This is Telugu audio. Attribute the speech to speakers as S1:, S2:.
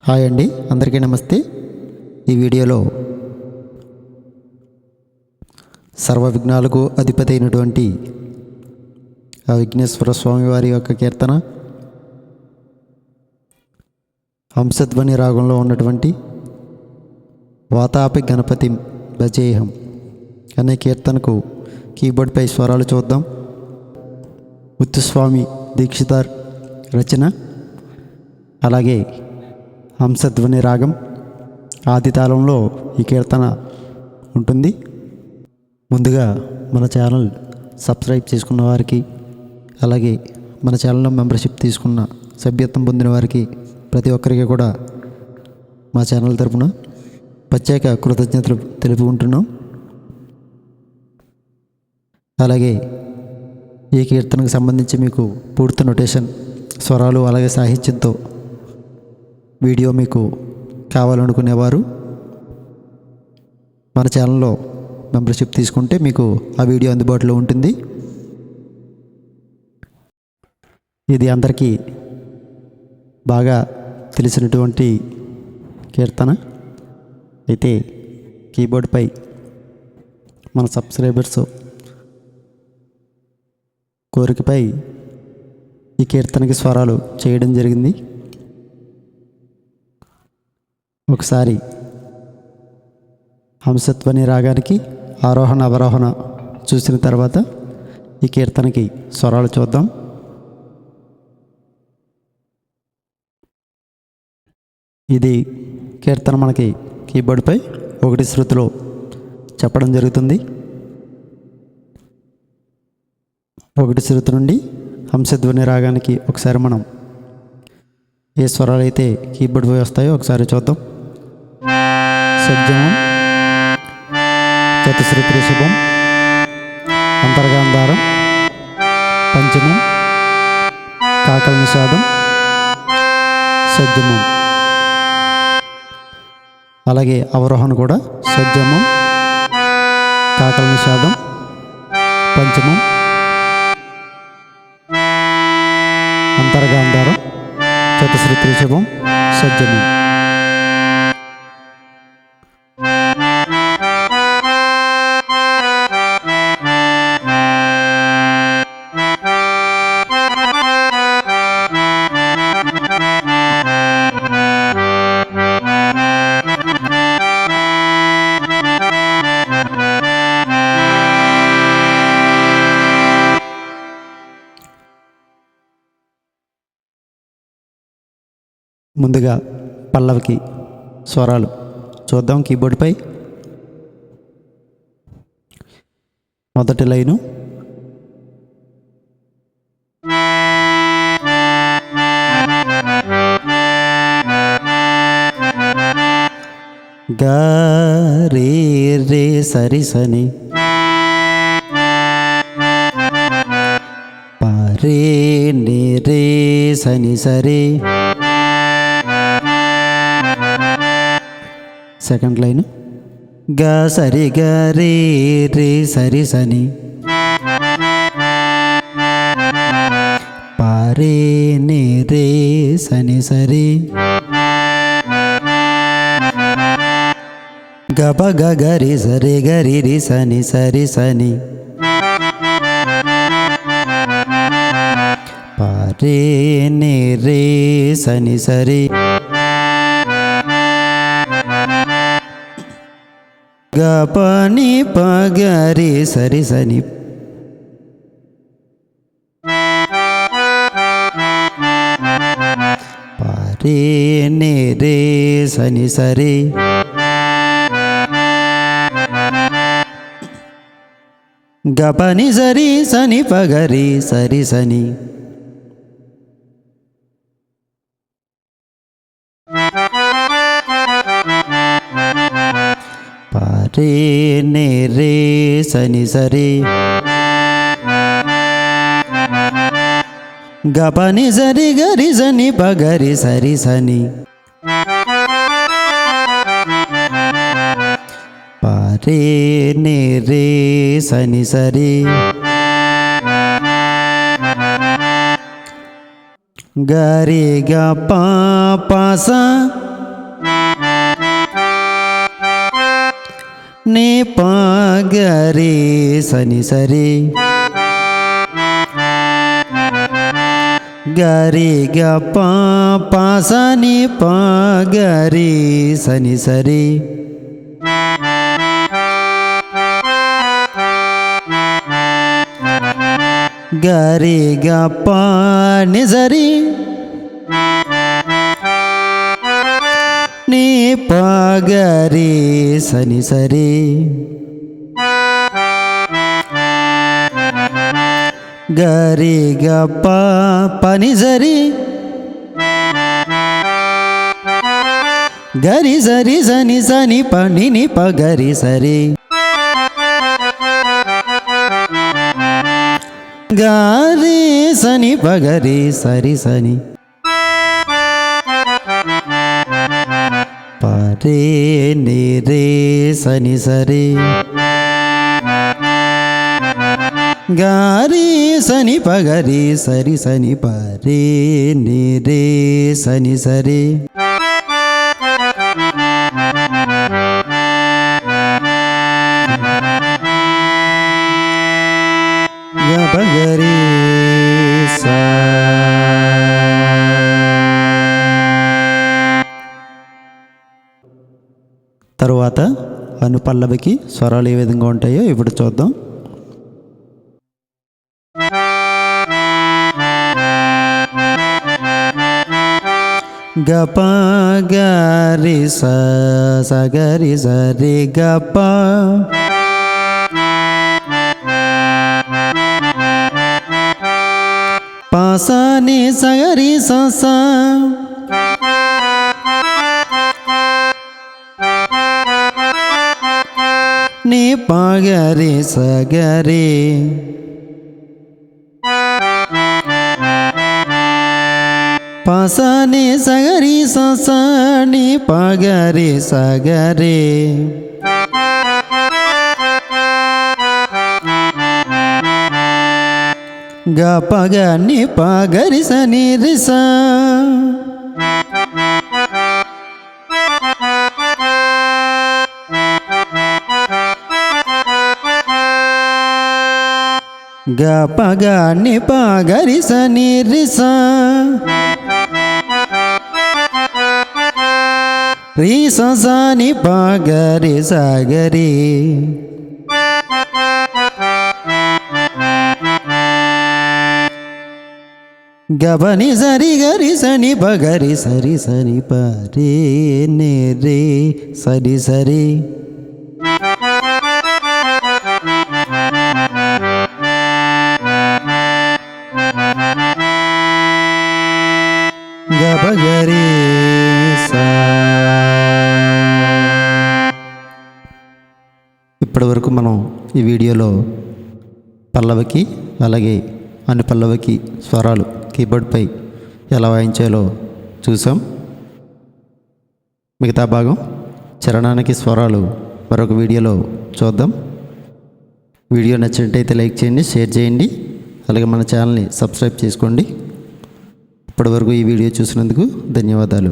S1: హాయ్ అండి, అందరికీ నమస్తే. ఈ వీడియోలో సర్వ విఘ్నాలకు అధిపతి అయినటువంటి ఆ విఘ్నేశ్వర స్వామి వారి యొక్క కీర్తన హంసధ్వని రాగంలో ఉన్నటువంటి వాతాపి గణపతి భజేహం అనే కీర్తనకు కీబోర్డ్పై స్వరాలు చూద్దాం. ముత్తుస్వామి దీక్షితార్ రచన, అలాగే హంసధ్వని రాగం ఆది తాళంలో ఈ కీర్తన ఉంటుంది. ముందుగా మన ఛానల్ సబ్స్క్రైబ్ చేసుకున్న వారికి, అలాగే మన ఛానల్లో మెంబర్షిప్ తీసుకున్న సభ్యత్వం పొందిన వారికి ప్రతి ఒక్కరికి కూడా మా ఛానల్ తరపున ప్రత్యేక కృతజ్ఞతలు తెలుపుకుంటున్నాం. అలాగే ఈ కీర్తనకు సంబంధించి మీకు పూర్తి నోటేషన్, స్వరాలు, అలాగే సాహిత్యంతో వీడియో మీకు కావాలనుకునేవారు మన ఛానల్లో మెంబర్షిప్ తీసుకుంటే మీకు ఆ వీడియో అందుబాటులో ఉంటుంది. ఇది అందరికీ బాగా తెలిసినటువంటి కీర్తన. అయితే కీబోర్డ్పై మన సబ్స్క్రైబర్స్ కోరికపై ఈ కీర్తనకి స్వరాలు చేయడం జరిగింది. ఒకసారి హంసధ్వని రాగానికి ఆరోహణ అవరోహణ చూసిన తర్వాత ఈ కీర్తనకి స్వరాలు చూద్దాం. ఇది కీర్తన మనకి కీబోర్డ్పై 1 శృతిలో చెప్పడం జరుగుతుంది. 1 శృతి నుండి హంసధ్వని రాగానికి ఒకసారి మనం ఏ స్వరాలు అయితే కీబోర్డ్పై వస్తాయో ఒకసారి చూద్దాం. సజ్జమం, చతుశ్రుతి రిషభం, అంతర్గాంధారం, పంచమం, కాకల నిషాదం, సజ్జమం. అలాగే అవరోహణ కూడా సజ్జమం, కాకల నిషాదం, పంచమం, అంతర్గాంధారం, చతుశ్రుతి రిషభం, సజ్జమం. ముందుగా పల్లవికి స్వరాలు చూద్దాం. కీబోర్డ్పై మొదటి లైను గా రే రే సరి సని, పా రే నే రే సని సరే. సెకండ్ లైన్ గా సరి గా రే రే సరి సని, పా రే నే రే సని సరి. గప గ గరి సరి గరి రి సని సరి సని, పా రే నే రే సని సరి. గపని పగరి సరి సని, పరే నే రే సని సరి. గపని సరి సని పగరి సరి సని, రే నే రే సని సరి. గపని సరి గరి సని పగరి సరి సని, పరే నే రే సని సరి. గరి గ పా పా సా నీ పాగరి సని సరి గరి గ పాసని పాగరి సని సరి గరి గ ని సరి నీ పాగరి సని సరి గరి గ పని సరి గరి సరి సని సని పని ని పగరి సరి గారి సని పగరి సరి సని పరే ని రే సని సరి గారి సని పగరి సరి సని పరే ని రే సని సరి గరి సా తరువాత అనుపల్లవికి స్వరాలు ఏ విధంగా ఉంటాయో ఇప్పుడు చూద్దాం. గప గరి సగరి సరి గప పాసని సగరి సస నీ పాగరి సగరి పాసని సగరి సస నీ పాగరి సగరి గ పగ ని పాగరి సని రిస గ పగ ని పాగరి సని రిస రి స ని పాగరి సగరి గబని సరి గరి సని పగరి సరి సని పరే నే రే సరి సరి గబగరి సా. ఇప్పటి వరకు మనం ఈ వీడియోలో పల్లవికి అలాగే అనుపల్లవికి స్వరాలు కీబోర్డ్పై ఎలా వాయించాలో చూసాం. మిగతా భాగం చరణానికి స్వరాలు మరొక వీడియోలో చూద్దాం. వీడియో నచ్చినట్టయితే లైక్ చేయండి, షేర్ చేయండి, అలాగే మన ఛానల్ని సబ్స్క్రైబ్ చేసుకోండి. ఇప్పటివరకు ఈ వీడియో చూసినందుకు ధన్యవాదాలు.